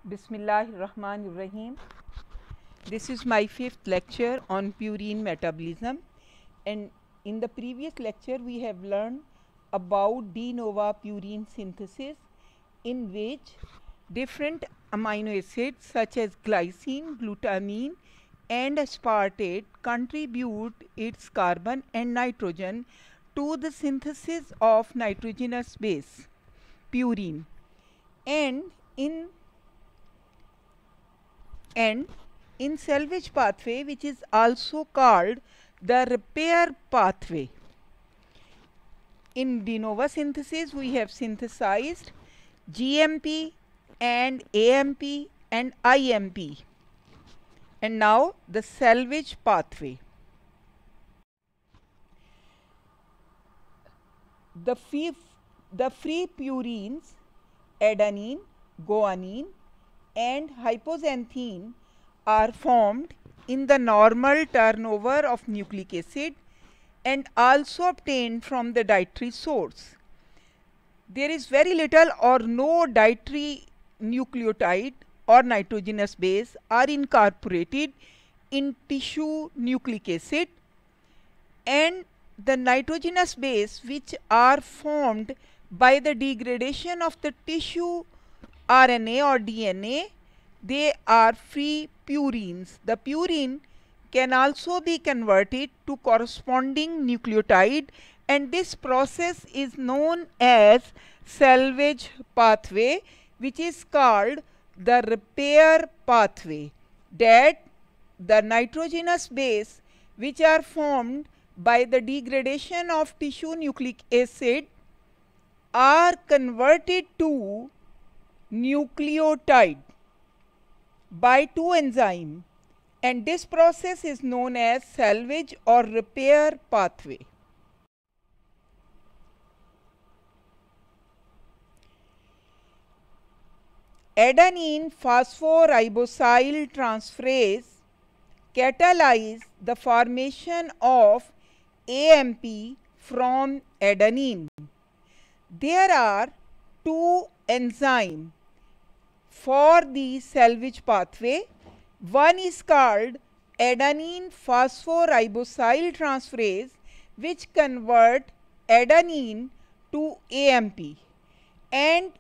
Bismillahirrahmanirrahim. This is my fifth lecture on purine metabolism, and in the previous lecture we have learned about de novo purine synthesis, in which different amino acids such as glycine, glutamine and aspartate contribute its carbon and nitrogen to the synthesis of nitrogenous base purine, and in salvage pathway, which is also called the repair pathway. In de novo synthesis we have synthesized GMP and AMP and IMP, and now the salvage pathway. The free purines adenine, guanine and hypoxanthine are formed in the normal turnover of nucleic acid and also obtained from the dietary source. There is very little or no dietary nucleotide or nitrogenous base are incorporated in tissue nucleic acid, and the nitrogenous base which are formed by the degradation of the tissue RNA or DNA, they are free purines. The purine can also be converted to corresponding nucleotide, and this process is known as salvage pathway, which is called the repair pathway, that the nitrogenous base which are formed by the degradation of tissue nucleic acid are converted to nucleotide by two enzymes, and this process is known as salvage or repair pathway. Adenine phosphoribosyl transferase catalyze the formation of AMP from adenine. There are two enzymes for the salvage pathway. One is called adenine phosphoribosyl transferase, which convert adenine to AMP, and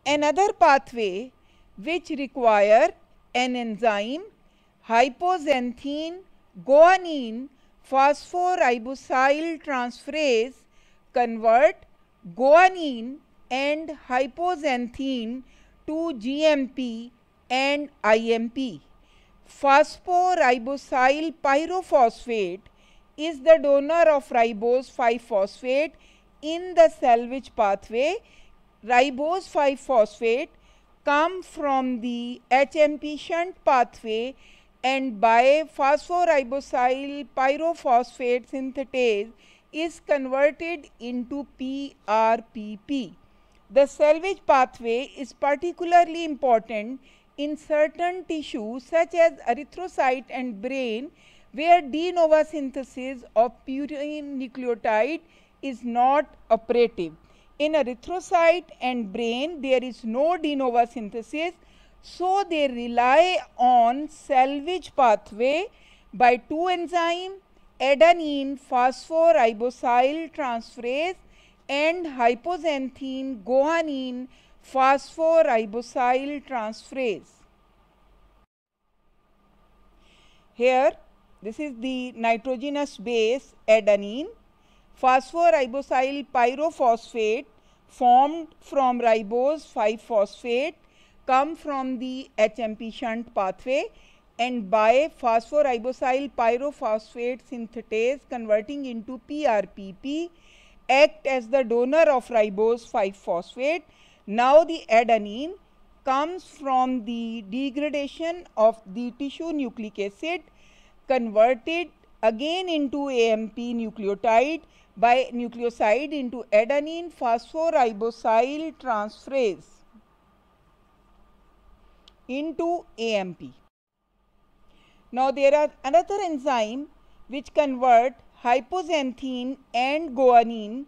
another pathway which require an enzyme hypoxanthine guanine phosphoribosyl transferase convert guanine and hypoxanthine to GMP and IMP. Phosphoribosyl pyrophosphate is the donor of ribose 5-phosphate in the salvage pathway. Ribose 5-phosphate come from the HMP shunt pathway, and by phosphoribosyl pyrophosphate synthetase is converted into PRPP. The salvage pathway is particularly important in certain tissues such as erythrocyte and brain, where de novo synthesis of purine nucleotide is not operative. In erythrocyte and brain there is no de novo synthesis, so they rely on salvage pathway by two enzymes, adenine phosphoribosyl transferase and hypoxanthine guanine phosphoribosyl transferase. Here this is the nitrogenous base adenine. Phosphoribosyl pyrophosphate formed from ribose 5-phosphate come from the HMP shunt pathway, and by phosphoribosyl pyrophosphate synthetase converting into PRPP act as the donor of ribose 5-phosphate. Now the adenine comes from the degradation of the tissue nucleic acid converted again into AMP nucleotide by nucleoside into adenine phosphoribosyl transferase into AMP. Now there are another enzyme which convert hypoxanthine and guanine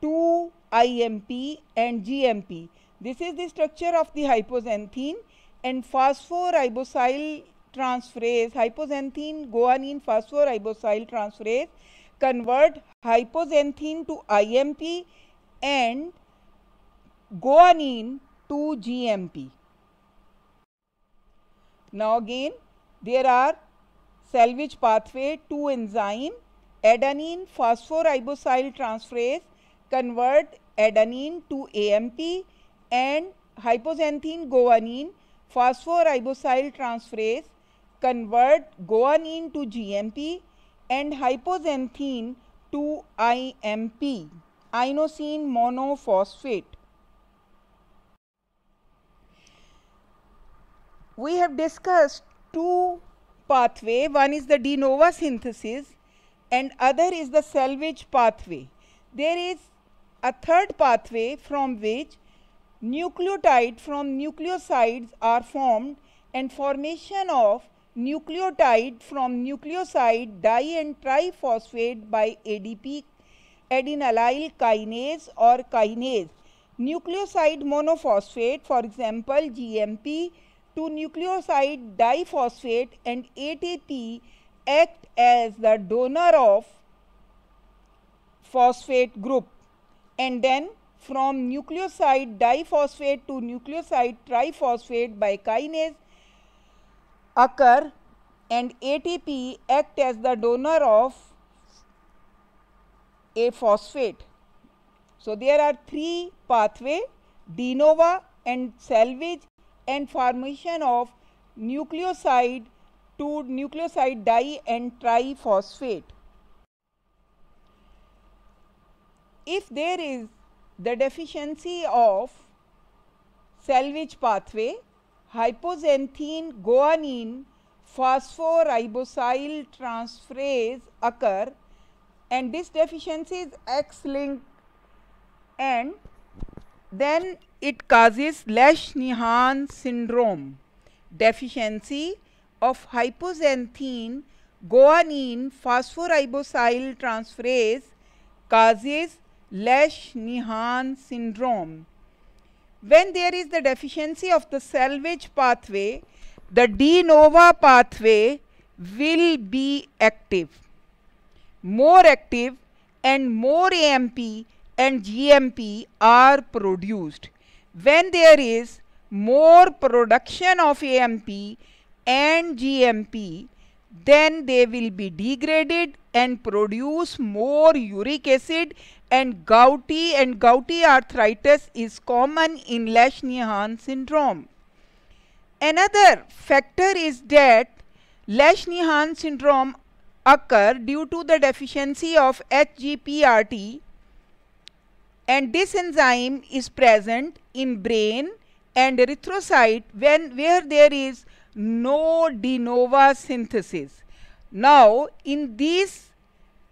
to IMP and GMP. This is the structure of the hypoxanthine, and phosphoribosyl transferase, hypoxanthine guanine phosphoribosyl transferase convert hypoxanthine to IMP and guanine to GMP. Now again there are salvage pathway, two enzyme, adenine phosphoribosyl transferase convert adenine to AMP and hypoxanthine guanine phosphoribosyl transferase convert guanine to GMP and hypoxanthine to IMP, inosine monophosphate. We have discussed two pathway, one is the de novo synthesis and other is the salvage pathway. There is a third pathway from which nucleotide from nucleosides are formed and formation of nucleotide from nucleoside di and triphosphate by ADP, adenylyl kinase or kinase. Nucleoside monophosphate, for example GMP, to nucleoside diphosphate and ATP act as the donor of phosphate group, and then from nucleoside diphosphate to nucleoside triphosphate by kinase occur and ATP act as the donor of a phosphate. So there are three pathway, de novo and salvage and formation of nucleoside to nucleoside di and triphosphate. If there is the deficiency of salvage pathway, hypoxanthine guanine phosphoribosyl transferase occur and this deficiency is X-linked and then it causes Lesch-Nyhan syndrome. Deficiency of hypoxanthine guanine phosphoribosyl transferase causes Lesch-Nyhan syndrome. When there is the deficiency of the salvage pathway, the de novo pathway will be active, more active, and more AMP and GMP are produced. When there is more production of AMP and GMP, then they will be degraded and produce more uric acid, and gouty arthritis is common in Lesch-Nyhan syndrome. Another factor is that Lesch-Nyhan syndrome occur due to the deficiency of HGPRT, and this enzyme is present in brain and erythrocyte where there is no de novo synthesis. Now in these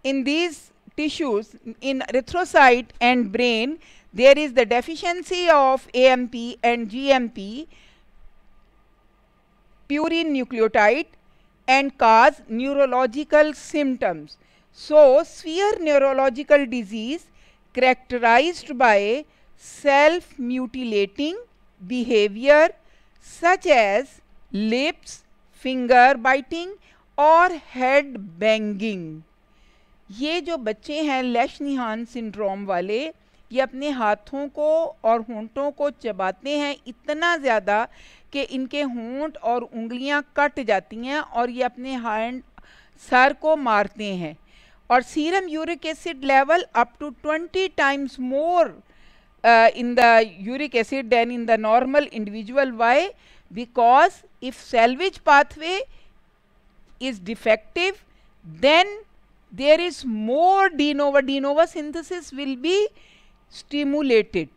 tissues, in erythrocyte and brain, there is the deficiency of AMP and GMP, purine nucleotide, and cause neurological symptoms. So severe neurological disease characterized by self-mutilating behavior such as lips, finger biting और head banging. ये जो बच्चे हैं लेश-निहान syndrome वाले, ये अपने हाथों को और होंठों को चबाते हैं इतना ज़्यादा कि इनके होंठ और उंगलियां कट जाती हैं और ये अपने हैंड सर को मारते हैं. और serum uric acid level up to 20 times more in the uric acid than in the normal individual. Why? Because if salvage pathway is defective, then there is more de novo synthesis will be stimulated.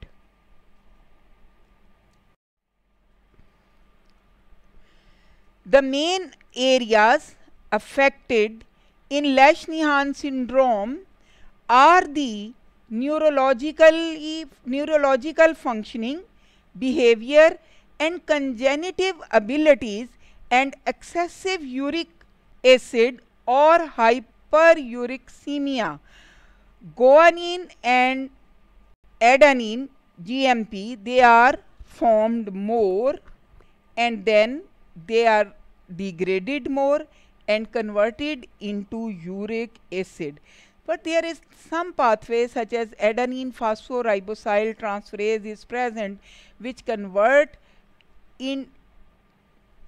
The main areas affected in Lesch-Nyhan syndrome are the neurological functioning, behavior, and congenitive abilities, and excessive uric acid or hyperuricemia. Guanine and adenine, GMP, they are formed more, and then they are degraded more and converted into uric acid. But there is some pathway such as adenine phosphoribosyl transferase is present, which convert in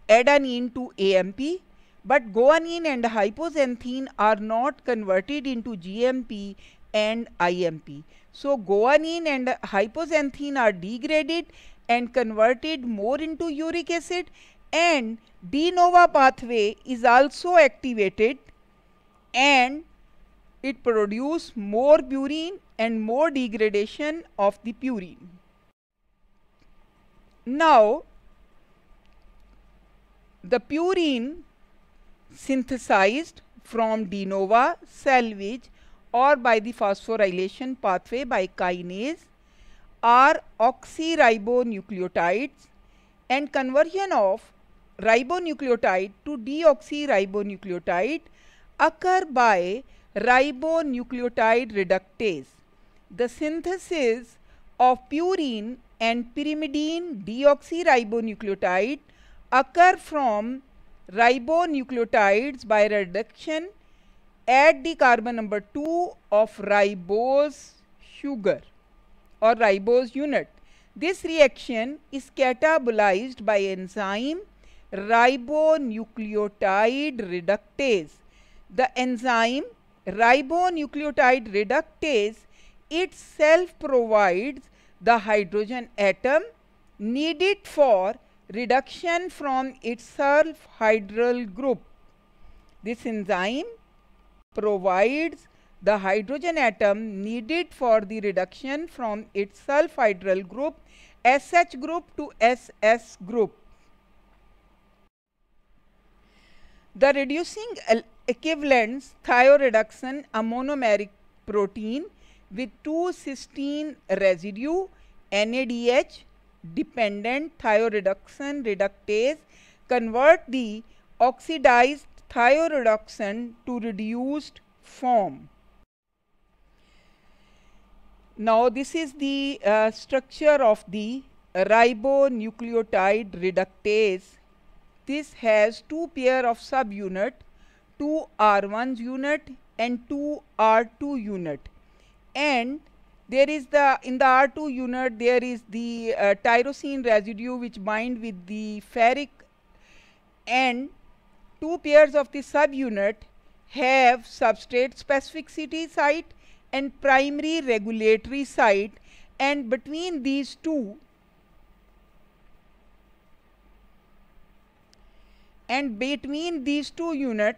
adenine to AMP, but guanine and hypoxanthine are not converted into GMP and IMP. So guanine and hypoxanthine are degraded and converted more into uric acid, and de novo pathway is also activated and it produces more purine and more degradation of the purine. Now, the purine synthesized from de novo, salvage or by the phosphorylation pathway by kinase are oxyribonucleotides, and conversion of ribonucleotide to deoxyribonucleotide occur by ribonucleotide reductase. The synthesis of purine and pyrimidine deoxyribonucleotide occur from ribonucleotides by reduction at the carbon number 2 of ribose sugar or ribose unit. This reaction is catabolized by enzyme ribonucleotide reductase. The enzyme ribonucleotide reductase itself provides the hydrogen atom needed for reduction from its sulfhydryl group. This enzyme provides the hydrogen atom needed for the reduction from its sulfhydryl group SH group to SS group. The reducing equivalents thioreduction a monomeric protein with 2 cysteine residue NADH dependent thioreduction reductase convert the oxidized thioreduction to reduced form. Now this is the structure of the ribonucleotide reductase. This has 2 pair of subunit, 2 R1 unit and 2 R2 unit, and there is in the R2 unit there is the tyrosine residue which bind with the ferric, and 2 pairs of the subunit have substrate specificity site and primary regulatory site, and between these two units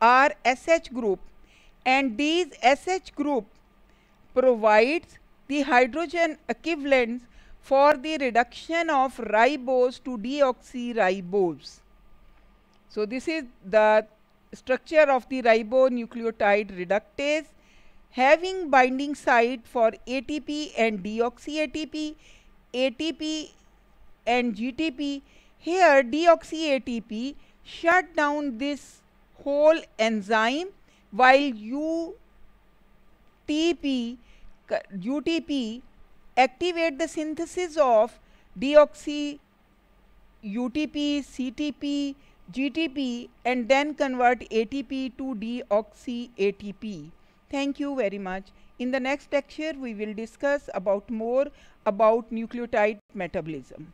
are SH group, and these SH group provides the hydrogen equivalents for the reduction of ribose to deoxyribose. So this is the structure of the ribonucleotide reductase, having binding site for ATP and deoxy ATP, ATP and GTP. Here deoxy ATP shut down this whole enzyme, while UTP activate the synthesis of deoxy UTP, CTP, GTP, and then convert ATP to deoxy ATP. Thank you very much. In the next lecture we will discuss more about nucleotide metabolism.